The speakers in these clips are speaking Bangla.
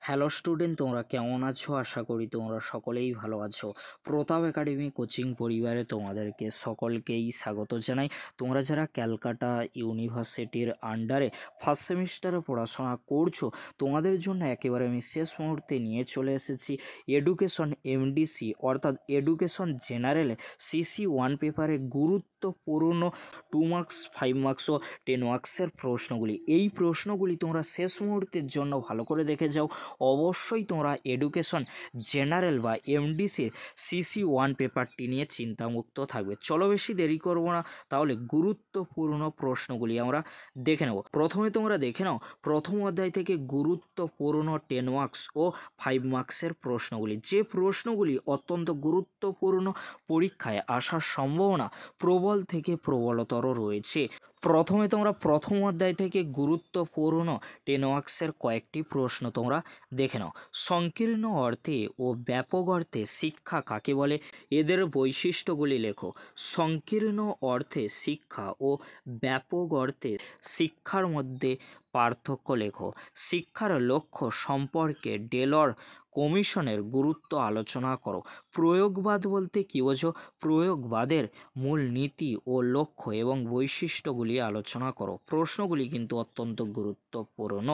হ্যালো স্টুডেন্ট, তোমরা কেমন আছো? আশা করি তোমরা সকলেই ভালো আছো। প্রতাপ একাডেমি কোচিং পরিবারে তোমাদেরকে সকলকেই স্বাগত জানাই। তোমরা যারা ক্যালকাটা ইউনিভার্সিটির আন্ডারে ফার্স্ট সেমিস্টারে পড়াশোনা করছো, তোমাদের জন্য একেবারে আমি শেষ মুহূর্তে নিয়ে চলে এসেছি এডুকেশন এমডিসি অর্থাৎ এডুকেশন জেনারেলে সিসি ওয়ান পেপারে গুরুত্বপূর্ণ 2 মার্কস, 5 মার্কস ও 10 মার্কসের প্রশ্নগুলি। এই প্রশ্নগুলি তোমরা শেষ মুহূর্তের জন্য ভালো করে দেখে যাও। অবশ্যই তোমরা এডুকেশন জেনারেল বা এমডিসির সিসি ওয়ান পেপারটি নিয়ে চিন্তামুক্ত থাকবে। চলো বেশি দেরি করব না, তাহলে গুরুত্বপূর্ণ প্রশ্নগুলি আমরা দেখে নেব। প্রথমে তোমরা দেখে নাও প্রথম অধ্যায় থেকে গুরুত্বপূর্ণ 10 মার্কস ও 5 মার্কসের প্রশ্নগুলি। যে প্রশ্নগুলি অত্যন্ত গুরুত্বপূর্ণ, পরীক্ষায় আসার সম্ভাবনা প্রবল থেকে প্রবলতর রয়েছে। প্রথমে তোমরা প্রথম অধ্যায় থেকে গুরুত্বপূর্ণ 10 মার্কসের কয়েকটি প্রশ্ন তোমরা দেখে নাও। সংকীর্ণ অর্থে ও ব্যাপক অর্থে শিক্ষা কাকে বলে? এদের বৈশিষ্ট্যগুলি লেখো। সংকীর্ণ অর্থে শিক্ষা ও ব্যাপক অর্থে শিক্ষার মধ্যে পার্থক্য লেখো। শিক্ষার লক্ষ্য সম্পর্কে ডেলর কমিশনের গুরুত্ব আলোচনা করো। প্রয়োগবাদ বলতে কী বোঝো? প্রয়োগবাদের মূল নীতি ও লক্ষ্য এবং বৈশিষ্ট্যগুলি আলোচনা করো। প্রশ্নগুলি কিন্তু অত্যন্ত গুরুত্বপূর্ণ।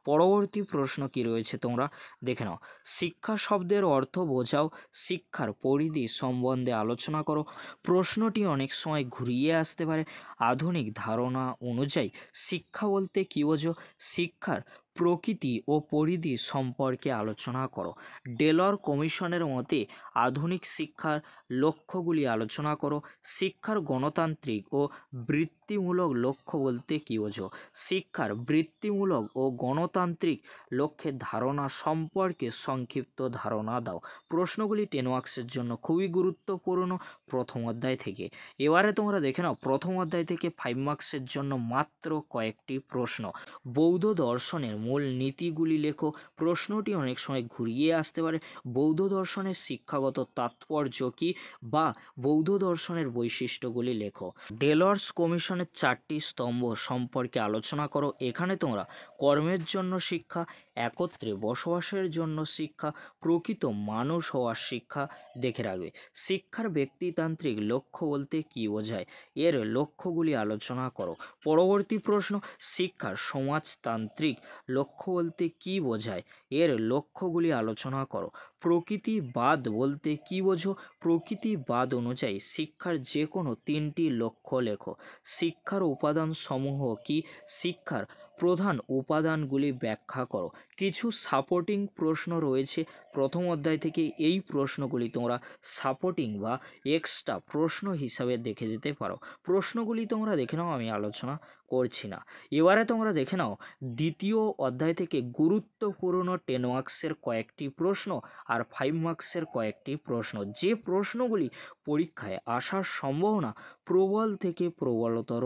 পরবর্তী প্রশ্ন কি রয়েছে তোমরা দেখে নাও। শিক্ষা শব্দের অর্থ বোঝাও। শিক্ষার পরিধি সম্বন্ধে আলোচনা করো। প্রশ্নটি অনেক সময় ঘুরিয়ে আসতে পারে। আধুনিক ধারণা অনুযায়ী শিক্ষা বলতে কী বোঝো? শিক্ষার প্রকৃতি ও পরিধি সম্পর্কে আলোচনা করো। ডেলর কমিশনের মতে আধুনিক শিক্ষার লক্ষ্যগুলি আলোচনা করো। শিক্ষার গণতান্ত্রিক ও বৃত্তিমূলক লক্ষ্য বলতে কী বোঝো? শিক্ষার বৃত্তিমূলক ও গণতান্ত্রিক লক্ষ্যের ধারণা সম্পর্কে সংক্ষিপ্ত ধারণা দাও। প্রশ্নগুলি 10 মার্কসের জন্য খুবই গুরুত্বপূর্ণ প্রথম অধ্যায় থেকে। এবারে তোমরা দেখে নাও প্রথম অধ্যায় থেকে 5 মার্কসের জন্য মাত্র কয়েকটি প্রশ্ন। বৌদ্ধ দর্শনের মূল নীতিগুলি লেখো। প্রশ্নটি অনেক সময় ঘুরিয়ে আসতে পারে। বৌদ্ধ দর্শনের শিক্ষাগত তাৎপর্য কী বা বৌদ্ধ দর্শনের বৈশিষ্ট্যগুলি লেখো। ডেলর্স কমিশনের 4টি স্তম্ভ সম্পর্কে আলোচনা করো। এখানে তোমরা কর্মের জন্য শিক্ষা, একত্রে বসবাসের জন্য শিক্ষা, প্রকৃত মানুষ হওয়ার শিক্ষা দেখে রাখবে। শিক্ষার ব্যক্তিতান্ত্রিক লক্ষ্য বলতে কী বোঝায়? এর লক্ষ্যগুলি আলোচনা করো। পরবর্তী প্রশ্ন, শিক্ষার সমাজতান্ত্রিক লক্ষ্য বলতে কী বোঝায়? এর লক্ষ্যগুলি আলোচনা করো। প্রকৃতিবাদ বলতে কী বোঝো? প্রকৃতিবাদ অনুযায়ী শিক্ষার যে কোনো 3টি লক্ষ্য লেখো। শিক্ষার উপাদান সমূহ কি? শিক্ষার প্রধান উপাদানগুলি ব্যাখ্যা করো। কিছু সাপোর্টিং প্রশ্ন রয়েছে প্রথম অধ্যায় থেকে। এই প্রশ্নগুলি তোমরা সাপোর্টিং বা এক্সট্রা প্রশ্ন হিসাবে দেখে যেতে পারো। প্রশ্নগুলি তোমরা দেখে নাও, আমি আলোচনা করছি না। এবারে তোমরা দেখে নাও দ্বিতীয় অধ্যায় থেকে গুরুত্বপূর্ণ 10 মার্কসের কয়েকটি প্রশ্ন আর 5 মার্কসের কয়েকটি প্রশ্ন। যে প্রশ্নগুলি পরীক্ষায় আসার সম্ভাবনা প্রবল থেকে প্রবলতর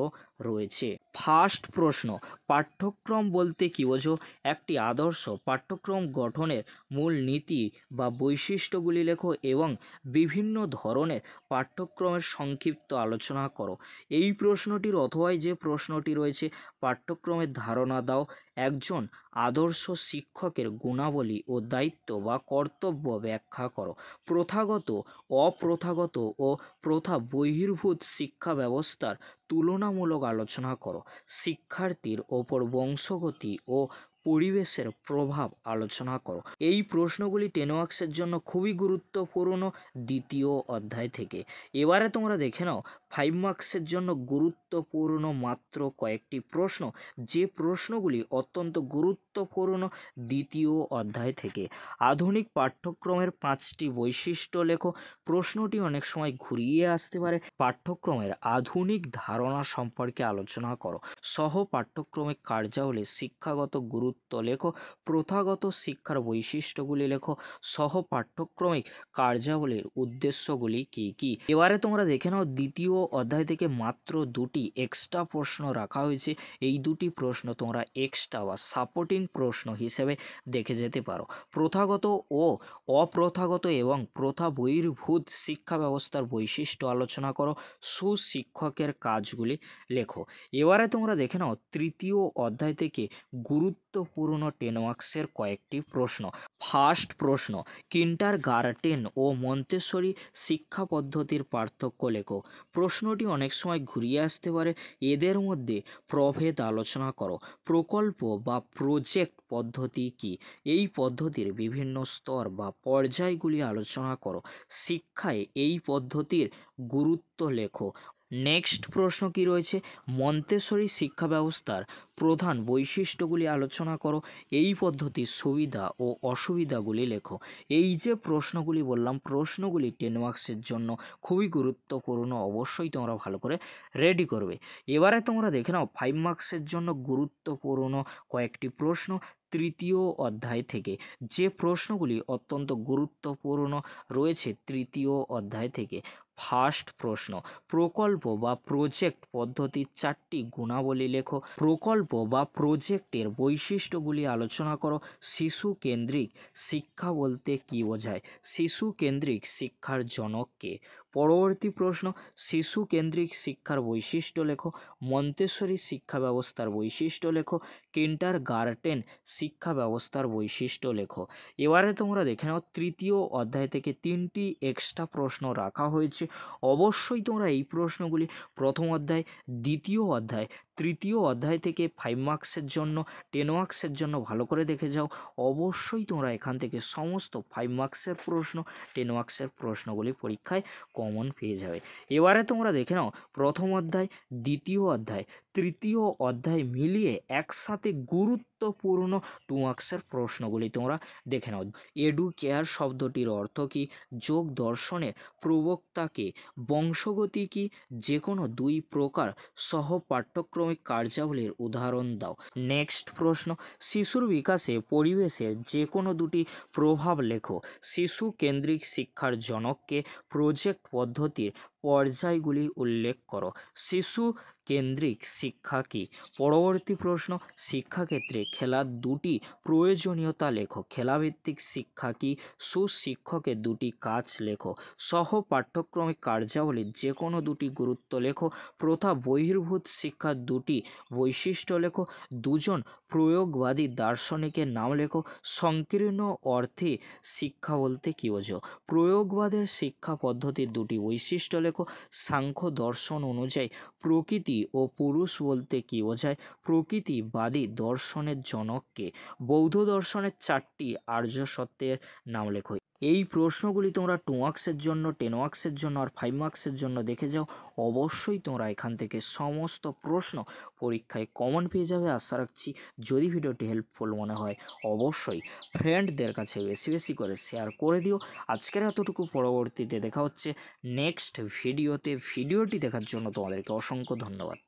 রয়েছে। ফার্স্ট প্রশ্ন, পাঠ্যক্রম বলতে কী বোঝো? একটি আদর্শ পাঠ্যক্রম গঠনের মূল নীতি বা বৈশিষ্ট্যগুলি লেখো এবং বিভিন্ন ধরনের পাঠ্যক্রমের সংক্ষিপ্ত আলোচনা করো। এই প্রশ্নটির অথবা যে প্রশ্নটি রয়েছে পাঠ্যক্রমের ধারণা দাও। একজন আদর্শ শিক্ষকের গুণাবলী ও দায়িত্ব বা কর্তব্য ব্যাখ্যা করো। প্রথাগত, অপ্রথাগত ও প্রথা বহির্ভূত শিক্ষা ব্যবস্থার তুলনামূলক আলোচনা করো। শিক্ষার্থীর ওপর বংশগতি ও পরিবেশের প্রভাব আলোচনা করো। এই প্রশ্নগুলি 10 মার্কসের জন্য খুবই গুরুত্বপূর্ণ দ্বিতীয় অধ্যায় থেকে। এবারে তোমরা দেখে নাও 5 মার্কসের জন্য গুরুত্বপূর্ণ মাত্র কয়েকটি প্রশ্ন। যে প্রশ্নগুলি অত্যন্ত গুরুত্বপূর্ণ দ্বিতীয় অধ্যায় থেকে। আধুনিক পাঠ্যক্রমের 5টি বৈশিষ্ট্য লেখো। প্রশ্নটি অনেক সময় ঘুরিয়ে আসতে পারে। পাঠ্যক্রমের আধুনিক ধারণা সম্পর্কে আলোচনা করো। সহ পাঠ্যক্রমিক কার্যাবলীর শিক্ষাগত গুরুত্ব লেখো। প্রথাগত শিক্ষার বৈশিষ্ট্যগুলি লেখো। সহ পাঠ্যক্রমিক কার্যাবলীর উদ্দেশ্যগুলি কী কী? এবারে তোমরা দেখে নাও দ্বিতীয় অধ্যায় থেকে মাত্র 2টি এক্সট্রা প্রশ্ন রাখা হয়েছে। এই 2টি প্রশ্ন তোমরা এক্সট্রা বা সাপোর্টিং প্রশ্ন হিসেবে দেখে যেতে পারো। প্রথাগত ও অপ্রথাগত এবং প্রথা বহির্ভূত শিক্ষা ব্যবস্থার বৈশিষ্ট্য আলোচনা করো। সুশিক্ষকের কাজগুলি লেখো। এবারে তোমরা দেখে নাও তৃতীয় অধ্যায় থেকে গুরুত্ব গুরুত্বপূর্ণ 10 মার্কসের কয়েকটি প্রশ্ন। ফার্স্ট প্রশ্ন, কিন্ডারগার্টেন ও মন্তেসরি শিক্ষা পদ্ধতির পার্থক্য লেখো। প্রশ্নটি অনেক সময় ঘুরিয়ে আসতে পারে। এদের মধ্যে প্রভেদ আলোচনা করো। প্রকল্প বা প্রজেক্ট পদ্ধতি কি? এই পদ্ধতির বিভিন্ন স্তর বা পর্যায়গুলি আলোচনা করো। শিক্ষায় এই পদ্ধতির গুরুত্ব লেখো। নেক্সট প্রশ্ন কি রয়েছে, মন্তেসরি শিক্ষা ব্যবস্থার প্রধান বৈশিষ্ট্যগুলি আলোচনা করো। এই পদ্ধতির সুবিধা ও অসুবিধাগুলি লেখো। এই যে প্রশ্নগুলি বললাম, প্রশ্নগুলি 10 মার্কসের জন্য খুবই গুরুত্বপূর্ণ, অবশ্যই তোমরা ভালো করে রেডি করবে। এবারে তোমরা দেখে নাও 5 মার্কসের জন্য গুরুত্বপূর্ণ কয়েকটি প্রশ্ন তৃতীয় অধ্যায় থেকে। যে প্রশ্নগুলি অত্যন্ত গুরুত্বপূর্ণ রয়েছে তৃতীয় অধ্যায় থেকে। ফার্স্ট প্রশ্ন, প্রকল্প বা প্রজেক্ট পদ্ধতির 4টি গুণাবলী লেখো। প্রকল্প বা প্রজেক্টের বৈশিষ্ট্যগুলি আলোচনা করো। শিশু কেন্দ্রিক শিক্ষা বলতে কী বোঝায়? শিশু কেন্দ্রিক শিক্ষার জনক কে? পরবর্তী প্রশ্ন, শিশু কেন্দ্রিক শিক্ষার বৈশিষ্ট্য লেখো। মন্তেসরি শিক্ষা ব্যবস্থার বৈশিষ্ট্য লেখো। কিন্ডারগার্টেন শিক্ষা ব্যবস্থার বৈশিষ্ট্য লেখো। এবারে তোমরা দেখে নাও তৃতীয় অধ্যায় থেকে 3টি এক্সট্রা প্রশ্ন রাখা হয়েছে। অবশ্যই তোমরা এই প্রশ্নগুলি প্রথম অধ্যায়, দ্বিতীয় অধ্যায়, তৃতীয় অধ্যায় থেকে 5 মার্কসের জন্য, 10 মার্কসের জন্য ভালো করে দেখে যাও। অবশ্যই তোমরা এখান থেকে সমস্ত 5 মার্কসের প্রশ্ন, 10 মার্কসের প্রশ্নগুলি পরীক্ষায় কমন পেয়ে যাবে। এবারে তোমরা দেখে নাও প্রথম অধ্যায়, দ্বিতীয় অধ্যায়, তৃতীয় অধ্যায় মিলিয়ে একসাথে গুরুত্বপূর্ণ 2 মার্কসের প্রশ্নগুলি তোমরা দেখে নাও। এডুকেয়ার শব্দটির অর্থ কী? যোগ দর্শনের প্রবক্তা কে? বংশগতি কি? যে কোনো 2 প্রকার সহ পাঠ্যক্রমিক কার্যাবলীর উদাহরণ দাও। নেক্সট প্রশ্ন, শিশুর বিকাশে পরিবেশের যে কোনো 2টি প্রভাব লেখো। শিশু কেন্দ্রিক শিক্ষার জনককে, প্রজেক্ট পদ্ধতির পর্যায়গুলি উল্লেখ করো। শিশু কেন্দ্রিক শিক্ষা কী? পরবর্তী প্রশ্ন, শিক্ষাক্ষেত্রে খেলার 2টি প্রয়োজনীয়তা লেখো। খেলাভিত্তিক শিক্ষা কী? সুশিক্ষকের 2টি কাজ লেখো। সহ পাঠ্যক্রমিক কার্যাবলীর যে কোনো 2টি গুরুত্ব লেখো। প্রথা বহির্ভূত শিক্ষার 2টি বৈশিষ্ট্য লেখো। 2জন প্রয়োগবাদী দার্শনিকের নাম লেখো। সংকীর্ণ অর্থে শিক্ষা বলতে কী বোঝো? প্রয়োগবাদের শিক্ষা পদ্ধতির 2টি বৈশিষ্ট্য লেখো। সাংখ্য দর্শন অনুযায়ী প্রকৃতি ও পুরুষ বলতে কী বোঝায়? প্রকৃতিবাদী দর্শনের জনককে? বৌদ্ধ দর্শনের 4টি আর্য সত্যের নাম লেখো। এই প্রশ্নগুলি তোমরা 2 মার্কসের জন্য, 10 মার্কসের জন্য আর 5 মার্কসের জন্য দেখে যাও। অবশ্যই তোমরা এখান থেকে সমস্ত প্রশ্ন পরীক্ষায় কমন পেয়ে যাবে আশা রাখছি। যদি ভিডিওটি হেল্পফুল মনে হয় অবশ্যই ফ্রেন্ডদের কাছে বেশি বেশি করে শেয়ার করে দিও। আজকের এতটুকু, পরবর্তীতে দেখা হচ্ছে নেক্সট ভিডিওতে। ভিডিওটি দেখার জন্য তোমাদেরকে অসংখ্য ধন্যবাদ।